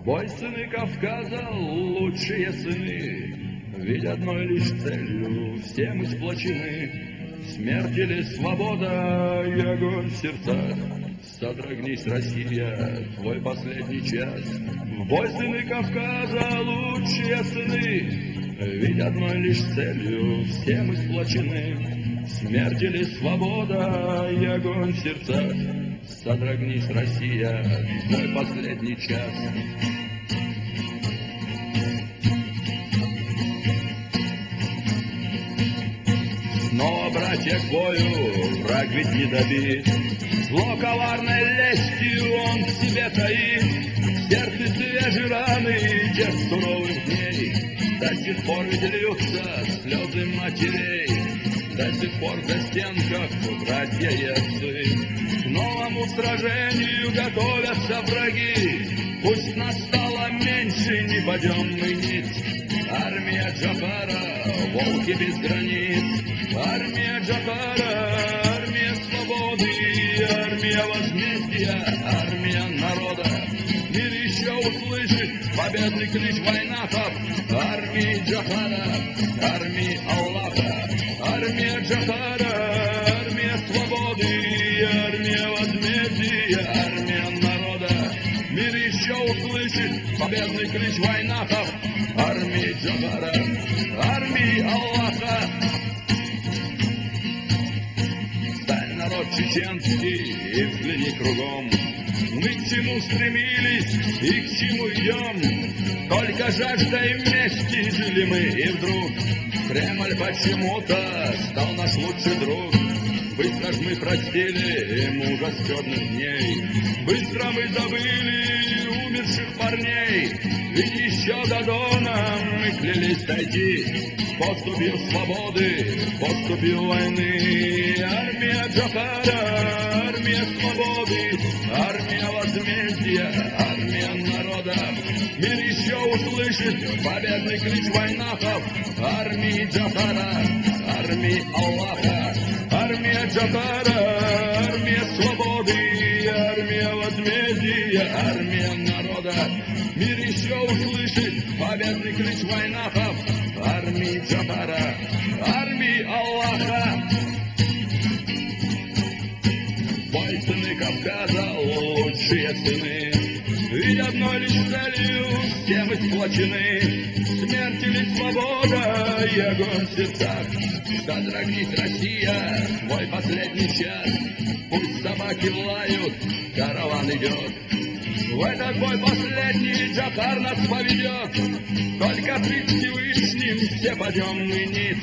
бой сыны Кавказа, лучшие сыны, ведь одной лишь целью все мы сплочены. Смерть или свобода и огонь в сердцах, содрогнись, Россия, твой последний час. В бой сыны Кавказа, лучшие сыны, ведь одной лишь целью все мы сплочены. Смерть или свобода и огонь в сердцах, содрогнись, Россия, твой последний час. Но, братья, к бою враг ведь не добит, зло коварной лестью он в себе таит. В сердце свежие раны тех суровых дней, до сих пор ведь льются слезы матерей. До сих пор в застенках братья и отцы, к новому сражению готовятся враги. Пусть нас стало меньше, не пойдем мы ниц. Армия Джафара, волки без границ. Армия Джафара, армия свободы, армия возмездия, армия народа. Мир еще услышит победный клич войнахов. Армии Джафара, армии Аллаха. Армия Джафара, армия свободы, армия возмездия, армия народа. Мир еще услышит победный клич войнахов. Армии Джафара, армии Аллаха. Стань, народ чеченский, и взгляни кругом. Мы к чему стремились и к чему идем? Только жаждой мести жили мы, и вдруг Кремль почему-то стал наш лучший друг. Быстро ж мы простили мужа с черных дней, быстро мы забыли умерших парней. Ведь еще до Дона мы клялись дойти поступью свободы, поступью войны. Армия Джафара, армия свободы, армия возмездия, армия народа. Мир еще услышит победный клич войнахов. Армии Джафара, армии Аллаха. Армия Джафара, армия свободы, армия возмездия, армия народа. Мир еще услышит победный клич войнахов. Армии Джафара, армии Аллаха. Бой сыны Кавказа, лучшие сыны, ведь одной лишь целью все мы сплочены. Смерть или свобода и огонь в сердцах, содрогнись, Россия, твой последний час. Пусть собаки лают, караван идет, в этот бой последний Джафар нас поведет. Только пред Всевышним все пойдем мы ниц.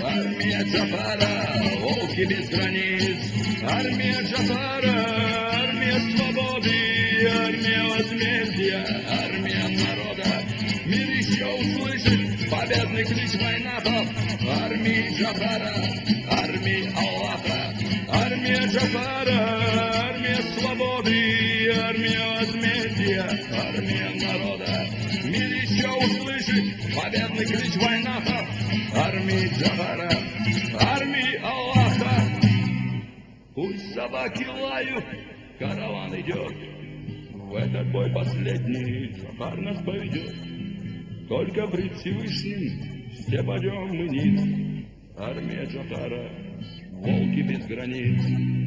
Армия Джафара, волки без границ. Армия Джафара, армия свободы, армия возмездия, армия народа. Мир еще услышит победный клич войнахов. Армии Джафара, армии Аллаха. Армия Джафара, армия свободы, армия возмездия, армия народа. Мир еще услышит победный клич войнахов. Армии Джафара, армии Аллаха. Пусть собаки лают, караван идет, в этот бой последний Джафар нас поведет. Только пред Всевышним все пойдем мы ниц. Армия Джафара, волки без границ.